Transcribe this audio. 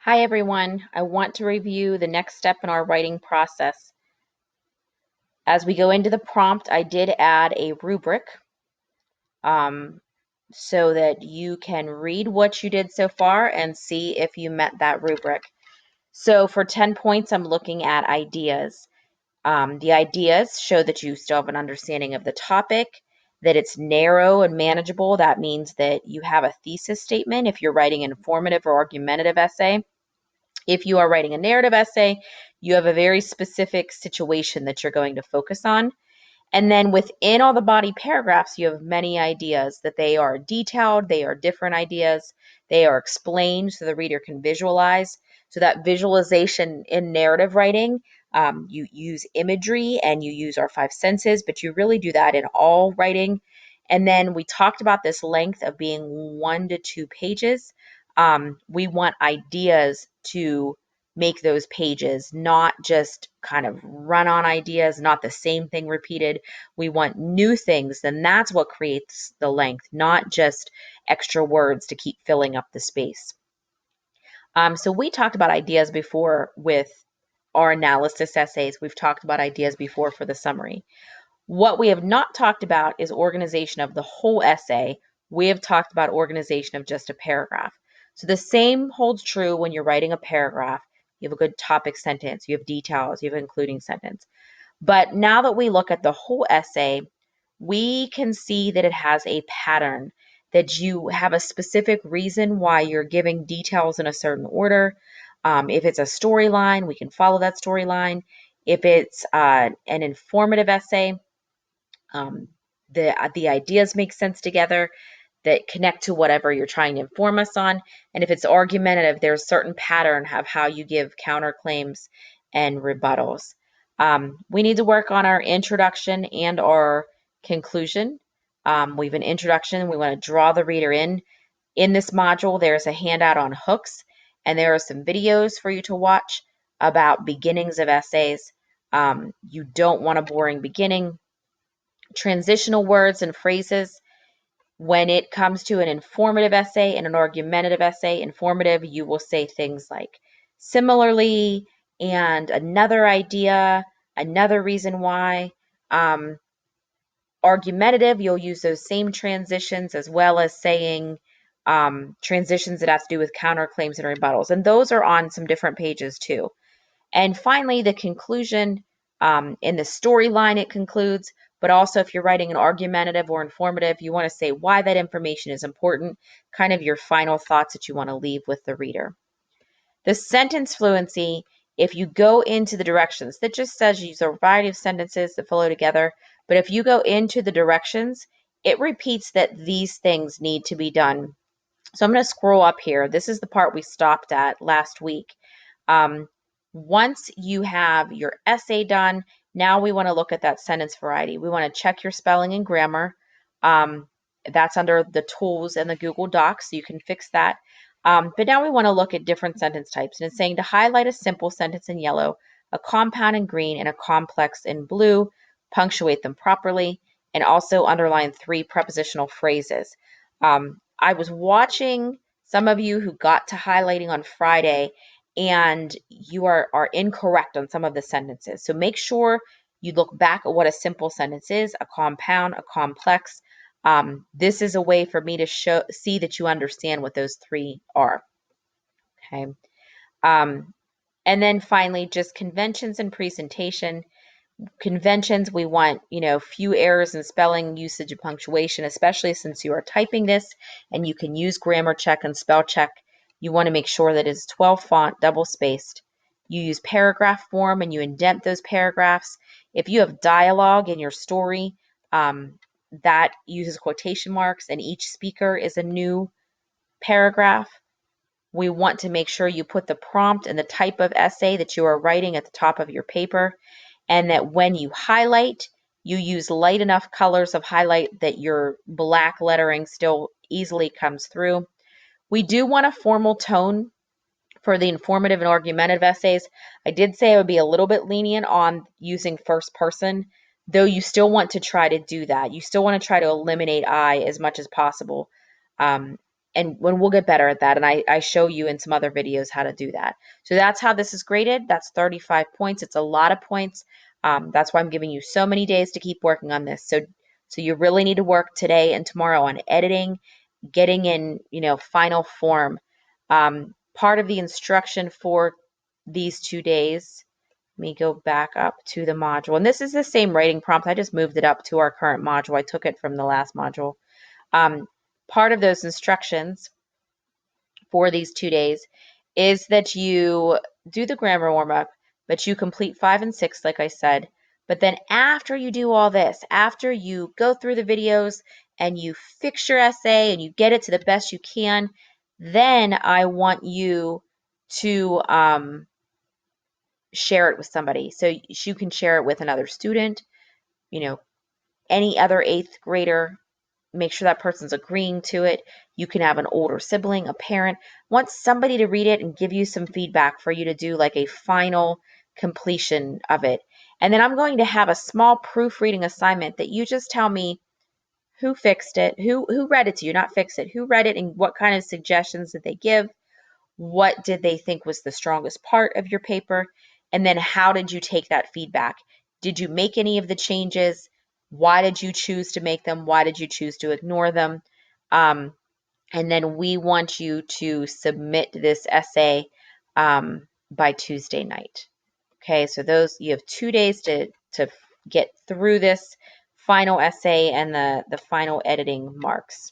Hi everyone, I want to review the next step in our writing process. As we go into the prompt, I did add a rubric um, so that you can read what you did so far and see if you met that rubric. So for 10 points, I'm looking at ideas. The ideas show that you still have an understanding of the topic, that it's narrow and manageable. That means that you have a thesis statement if you're writing an informative or argumentative essay. If you are writing a narrative essay, you have a very specific situation that you're going to focus on. And then within all the body paragraphs, you have many ideas that they are detailed, they are different ideas, they are explained so the reader can visualize. So that visualization in narrative writing, you use imagery and you use our five senses, but you really do that in all writing. And then we talked about this length of being 1 to 2 pages. We want ideas to make those pages, not just kind of run on ideas, not the same thing repeated. We want new things, then that's what creates the length, not just extra words to keep filling up the space. So we talked about ideas before with our analysis essays. We've talked about ideas before for the summary. What we have not talked about is organization of the whole essay. We have talked about organization of just a paragraph. So the same holds true when you're writing a paragraph. You have a good topic sentence, you have details, you have an including sentence. But now that we look at the whole essay, we can see that it has a pattern, that you have a specific reason why you're giving details in a certain order. If it's a storyline, we can follow that storyline. If it's an informative essay, um, the ideas make sense together that connect to whatever you're trying to inform us on. And if it's argumentative, there's a certain pattern of how you give counterclaims and rebuttals. We need to work on our introduction and our conclusion. We have an introduction. We want to draw the reader in. In this module, there's a handout on hooks, and there are some videos for you to watch about beginnings of essays. You don't want a boring beginning. Transitional words and phrases. When it comes to an informative essay and an argumentative essay, informative, you will say things like similarly and another idea, another reason why. Um, Argumentative, you'll use those same transitions as well as saying transitions that have to do with counterclaims and rebuttals. And those are on some different pages too. And finally, the conclusion. In the storyline, it concludes, but also if you're writing an argumentative or informative, you want to say why that information is important, kind of your final thoughts that you want to leave with the reader. The sentence fluency, if you go into the directions, that just says use a variety of sentences that flow together, but if you go into the directions, it repeats that these things need to be done. So I'm going to scroll up here. This is the part we stopped at last week. Um, Once you have your essay done, now we want to look at that sentence variety. We want to check your spelling and grammar. That's under the tools in the Google Docs, so you can fix that. But now we want to look at different sentence types. And it's saying to highlight a simple sentence in yellow, a compound in green, and a complex in blue, punctuate them properly, and also underline 3 prepositional phrases. I was watching some of you who got to highlighting on Friday, and you are incorrect on some of the sentences. So make sure you look back at what a simple sentence is, a compound, a complex. This is a way for me to see that you understand what those 3 are. Okay. Um, and then finally, just conventions and presentation. Conventions, we want, few errors in spelling, usage, and punctuation, especially since you are typing this and you can use grammar check and spell check. You want to make sure that it's 12 font, double spaced. You use paragraph form and you indent those paragraphs. If you have dialogue in your story, that uses quotation marks and each speaker is a new paragraph. We want to make sure you put the prompt and the type of essay that you are writing at the top of your paper, and that when you highlight, you use light enough colors of highlight that your black lettering still easily comes through. We do want a formal tone for the informative and argumentative essays. I did say I would be a little bit lenient on using first person, though you still want to try to do that. You still want to try to eliminate I as much as possible. Um, and when we'll get better at that. And I show you in some other videos how to do that. So that's how this is graded. That's 35 points. It's a lot of points. That's why I'm giving you so many days to keep working on this. So you really need to work today and tomorrow on editing, getting in, final form. Part of the instruction for these 2 days, let me go back up to the module. And this is the same writing prompt. I just moved it up to our current module. I took it from the last module. Part of those instructions for these 2 days is that you do the grammar warm up, but you complete 5 and 6, like I said. But then after you do all this, after you go through the videos and you fix your essay and you get it to the best you can, then I want you to share it with somebody. So you can share it with another student, any other eighth grader. Make sure that person's agreeing to it. You can have an older sibling, a parent. Want somebody to read it and give you some feedback for you to do like a final completion of it. And then I'm going to have a small proofreading assignment that you just tell me who fixed it, who read it to you, not fix it, who read it and what kind of suggestions did they give, what did they think was the strongest part of your paper, and then how did you take that feedback? Did you make any of the changes? Why did you choose to make them? Why did you choose to ignore them? Um, and then we want you to submit this essay by Tuesday night. Okay, so you have 2 days to get through this final essay and the final editing marks.